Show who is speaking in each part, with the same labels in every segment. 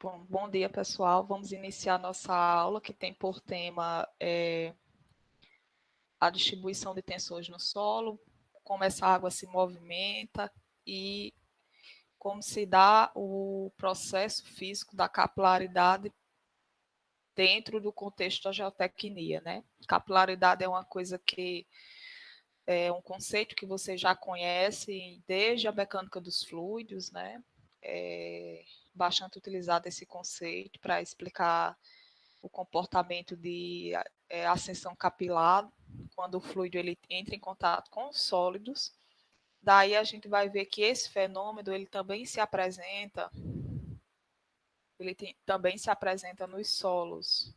Speaker 1: Bom dia, pessoal. Vamos iniciar nossa aula, que tem por tema a distribuição de tensões no solo, como essa água se movimenta e como se dá o processo físico da capilaridade dentro do contexto da geotecnia, né? Capilaridade é uma coisa que é um conceito que vocês já conhecem desde a mecânica dos fluidos, né? É bastante utilizado esse conceito para explicar o comportamento de ascensão capilar, quando o fluido ele entra em contato com os sólidos. Daí a gente vai ver que esse fenômeno ele também se apresenta, também se apresenta nos solos.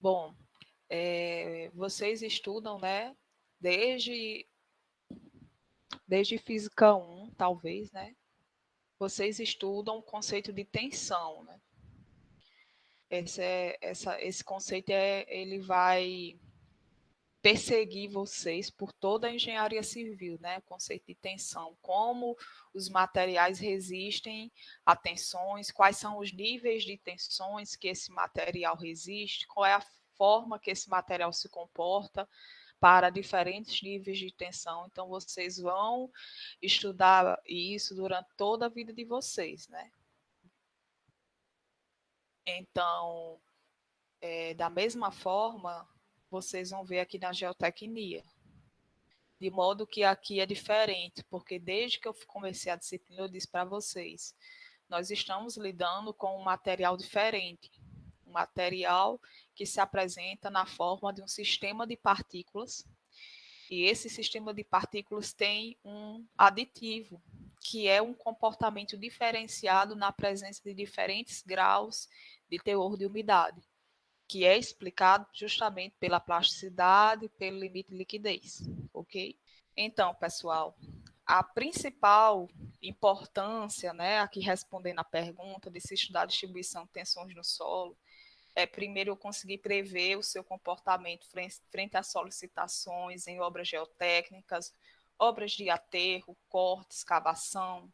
Speaker 1: Bom, vocês estudam, né, desde Física 1, talvez, né? Vocês estudam o conceito de tensão, né? Esse conceito ele vai perseguir vocês por toda a engenharia civil, né? O conceito de tensão, como os materiais resistem a tensões, quais são os níveis de tensões que esse material resiste, qual é a forma que esse material se comporta para diferentes níveis de tensão. Então, vocês vão estudar isso durante toda a vida de vocês, né? Então, da mesma forma, vocês vão ver aqui na geotecnia. De modo que aqui é diferente, porque desde que eu comecei a disciplina, eu disse para vocês, nós estamos lidando com um material diferente, um material que se apresenta na forma de um sistema de partículas, e esse sistema de partículas tem um aditivo, que é um comportamento diferenciado na presença de diferentes graus de teor de umidade, que é explicado justamente pela plasticidade, pelo limite de liquidez, ok? Então, pessoal, a principal importância, né, aqui respondendo a pergunta de se estudar a distribuição de tensões no solo, é primeiro eu conseguir prever o seu comportamento frente às solicitações em obras geotécnicas, obras de aterro, corte, escavação,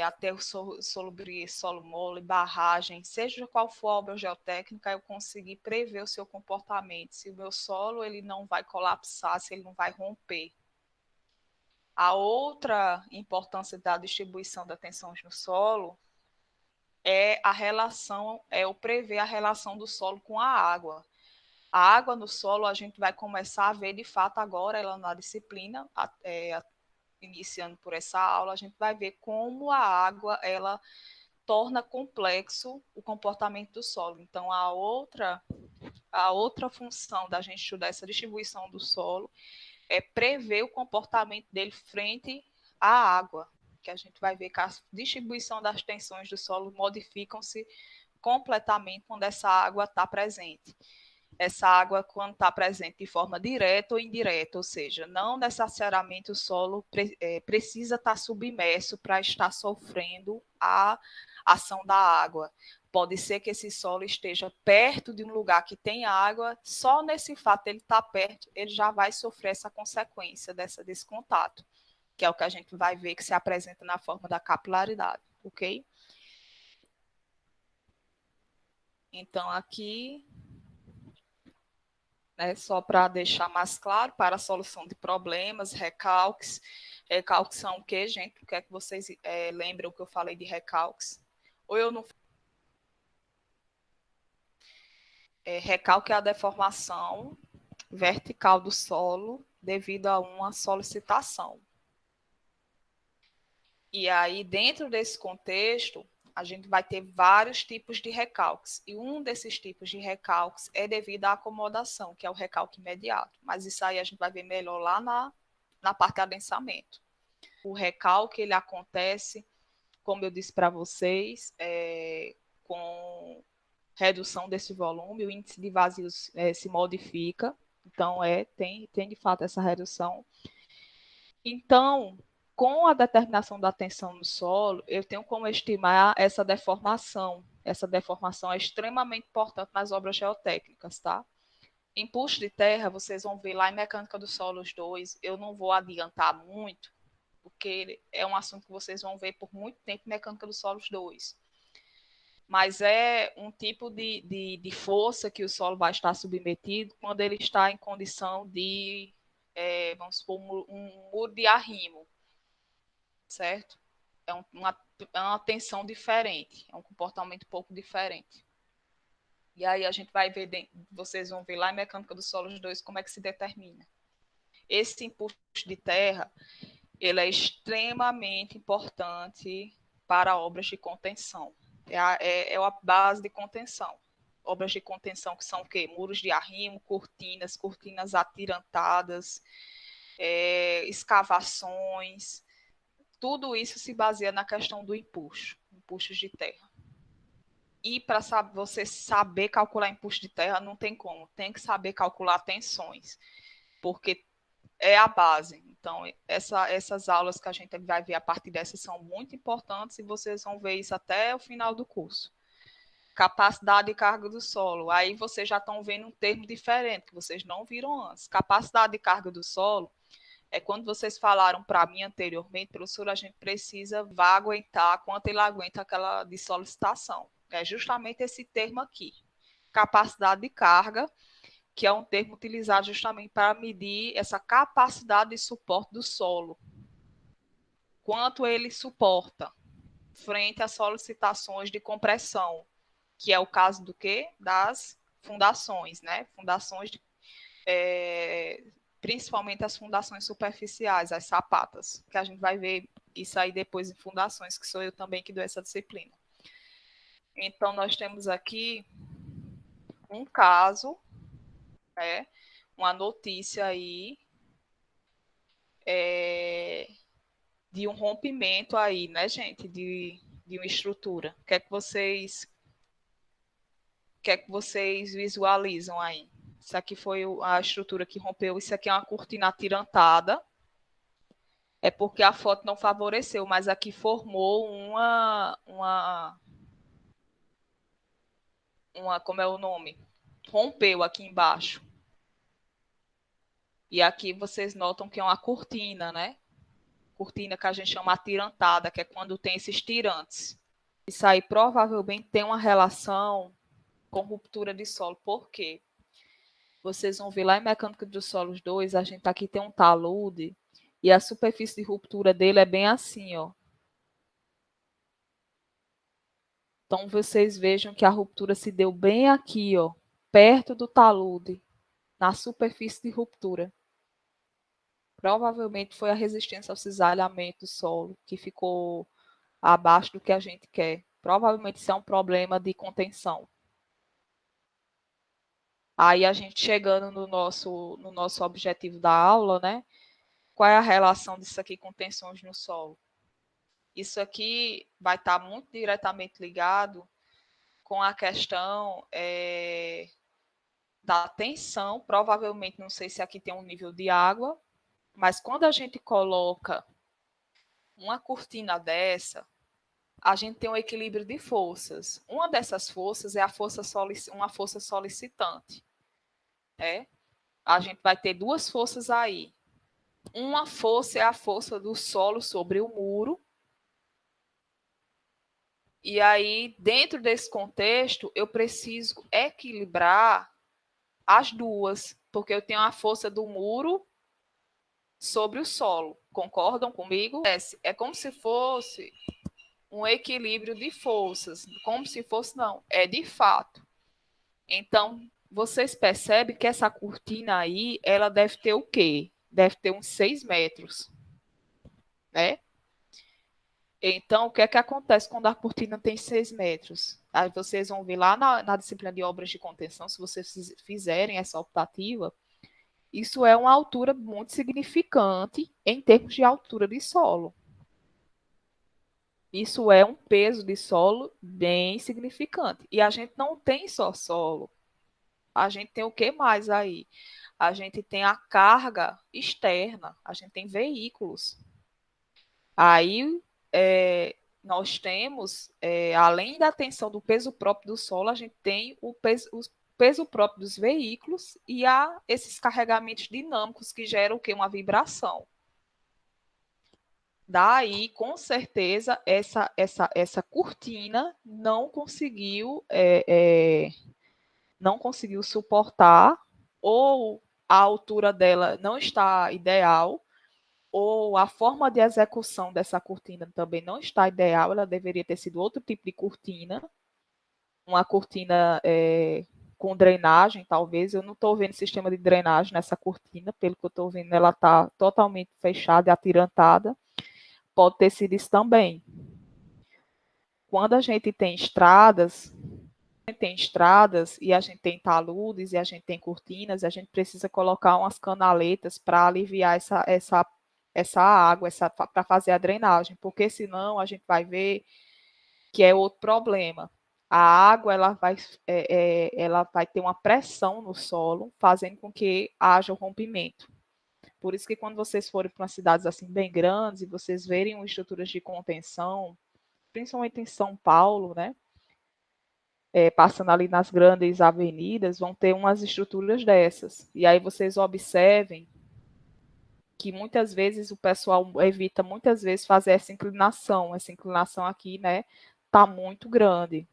Speaker 1: aterro sobre solo mole, barragem, seja qual for a obra geotécnica, eu conseguir prever o seu comportamento, se o meu solo ele não vai colapsar, se ele não vai romper. A outra importância da distribuição da tensões no solo é a relação, é o prever a relação do solo com a água. A água no solo a gente vai começar a ver de fato agora, ela na disciplina, iniciando por essa aula, a gente vai ver como a água ela torna complexo o comportamento do solo. Então, a outra função da gente estudar essa distribuição do solo é prever o comportamento dele frente à água, que a gente vai ver que a distribuição das tensões do solo modificam-se completamente quando essa água está presente. Essa água, quando está presente de forma direta ou indireta, ou seja, não necessariamente o solo precisa estar submerso para estar sofrendo a ação da água. Pode ser que esse solo esteja perto de um lugar que tem água, só nesse fato de ele estar perto, ele já vai sofrer essa consequência desse contato, que é o que a gente vai ver que se apresenta na forma da capilaridade, ok? Então, aqui, né, só para deixar mais claro, para a solução de problemas, recalques. Recalques são o quê, gente? O que é que vocês lembram que eu falei de recalques? Ou eu não... recalque é a deformação vertical do solo devido a uma solicitação. E aí, dentro desse contexto, a gente vai ter vários tipos de recalques. E um desses tipos de recalques é devido à acomodação, que é o recalque imediato. Mas isso aí a gente vai ver melhor lá na parte de adensamento. O recalque, ele acontece, como eu disse para vocês, com redução desse volume, o índice de vazios se modifica. Então, tem de fato essa redução. Então, com a determinação da tensão no solo, eu tenho como estimar essa deformação. Essa deformação é extremamente importante nas obras geotécnicas, tá? Empuxo de terra, vocês vão ver lá em Mecânica dos Solos 2, eu não vou adiantar muito, porque é um assunto que vocês vão ver por muito tempo em Mecânica dos Solos 2. Mas é um tipo de força que o solo vai estar submetido quando ele está em condição de, vamos supor, um muro de arrimo, certo? É uma tensão diferente, é um comportamento um pouco diferente. E aí a gente vai ver, vocês vão ver lá em Mecânica dos Solos 2 como é que se determina. Esse impulso de terra, ele é extremamente importante para obras de contenção. É a base de contenção. Obras de contenção que são o quê? Muros de arrimo, cortinas atirantadas, escavações. Tudo isso se baseia na questão do empuxo, empuxos de terra. E para você saber calcular empuxo de terra, não tem como. Tem que saber calcular tensões, porque é a base. Então, essas aulas que a gente vai ver a partir dessas são muito importantes e vocês vão ver isso até o final do curso. Capacidade de carga do solo. Aí vocês já estão vendo um termo diferente, que vocês não viram antes. Capacidade de carga do solo é quando vocês falaram para mim anteriormente, professor, a gente precisa, vai aguentar quanto ele aguenta aquela de solicitação. É justamente esse termo aqui. Capacidade de carga, que é um termo utilizado justamente para medir essa capacidade de suporte do solo. Quanto ele suporta frente às solicitações de compressão, que é o caso do quê? Das fundações, né? Fundações, principalmente as fundações superficiais, as sapatas, que a gente vai ver isso aí depois em fundações, que sou eu também que dou essa disciplina. Então, nós temos aqui um caso, né? Uma notícia aí de um rompimento aí, né, gente, de uma estrutura. O que é que vocês visualizam aí? Isso aqui foi a estrutura que rompeu. Isso aqui é uma cortina atirantada. É porque a foto não favoreceu, mas aqui formou como é o nome? Rompeu aqui embaixo. E aqui vocês notam que é uma cortina, né? Cortina que a gente chama atirantada, que é quando tem esses tirantes. Isso aí provavelmente tem uma relação com ruptura de solo. Por quê? Vocês vão ver lá em Mecânica dos Solos 2, a gente aqui tem um talude e a superfície de ruptura dele é bem assim, ó. Então vocês vejam que a ruptura se deu bem aqui, ó, perto do talude, na superfície de ruptura. Provavelmente foi a resistência ao cisalhamento do solo que ficou abaixo do que a gente quer. Provavelmente isso é um problema de contenção. Aí a gente chegando no nosso objetivo da aula, né? Qual é a relação disso aqui com tensões no solo? Isso aqui vai estar muito diretamente ligado com a questão da tensão. Provavelmente, não sei se aqui tem um nível de água, mas quando a gente coloca uma cortina dessa, a gente tem um equilíbrio de forças. Uma dessas forças é uma força solicitante. Né? A gente vai ter duas forças aí. Uma força é a força do solo sobre o muro. E aí, dentro desse contexto, eu preciso equilibrar as duas, porque eu tenho a força do muro sobre o solo. Concordam comigo? É como se fosse um equilíbrio de forças. Como se fosse, não. É de fato. Então, vocês percebem que essa cortina aí, ela deve ter o quê? Deve ter uns 6 metros, né? Então, o que é que acontece quando a cortina tem 6 metros? Aí vocês vão ver lá na disciplina de obras de contenção, se vocês fizerem essa optativa, isso é uma altura muito significante em termos de altura de solo. Isso é um peso de solo bem significante. E a gente não tem só solo. A gente tem o que mais aí? A gente tem a carga externa, a gente tem veículos. Aí nós temos, além da tensão do peso próprio do solo, a gente tem peso próprio dos veículos e a esses carregamentos dinâmicos que geram o quê? Uma vibração. Daí, com certeza, essa cortina não conseguiu suportar, ou a altura dela não está ideal, ou a forma de execução dessa cortina também não está ideal, ela deveria ter sido outro tipo de cortina, uma cortina com drenagem, talvez. Eu não estou vendo sistema de drenagem nessa cortina, pelo que eu estou vendo, ela está totalmente fechada e atirantada. Pode ter sido isso também. Quando a gente tem estradas e a gente tem taludes e a gente tem cortinas, a gente precisa colocar umas canaletas para aliviar essa água, para fazer a drenagem, porque senão a gente vai ver que é outro problema. A água ela vai ter uma pressão no solo, fazendo com que haja o rompimento. Por isso que quando vocês forem para cidades assim bem grandes e vocês verem estruturas de contenção, principalmente em São Paulo, né? Passando ali nas grandes avenidas, vão ter umas estruturas dessas. E aí vocês observem que muitas vezes o pessoal evita muitas vezes fazer essa inclinação. Essa inclinação aqui, né, tá muito grande.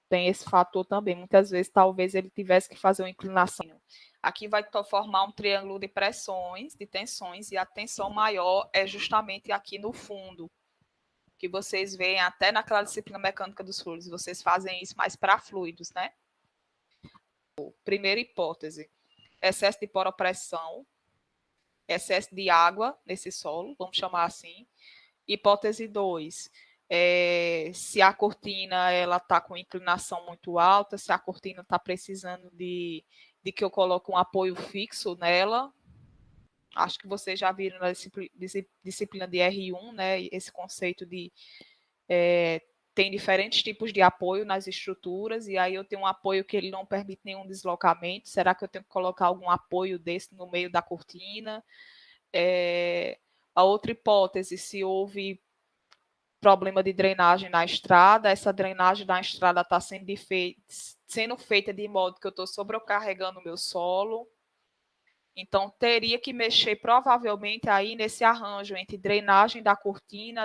Speaker 1: Tem esse fator também. Muitas vezes, talvez ele tivesse que fazer uma inclinação. Aqui vai formar um triângulo de pressões, de tensões, e a tensão maior é justamente aqui no fundo, que vocês veem até naquela disciplina mecânica dos fluidos. Vocês fazem isso mais para fluidos, né? Primeira hipótese, excesso de poropressão, excesso de água nesse solo, vamos chamar assim. Hipótese 2, se a cortina ela está com inclinação muito alta, se a cortina está precisando de que eu coloque um apoio fixo nela. Acho que vocês já viram na disciplina de R1, né, esse conceito de tem diferentes tipos de apoio nas estruturas, e aí eu tenho um apoio que ele não permite nenhum deslocamento. Será que eu tenho que colocar algum apoio desse no meio da cortina? A outra hipótese, se houve problema de drenagem na estrada, essa drenagem na estrada está sendo feita de modo que eu estou sobrecarregando o meu solo. Então, teria que mexer provavelmente aí nesse arranjo entre drenagem da cortina,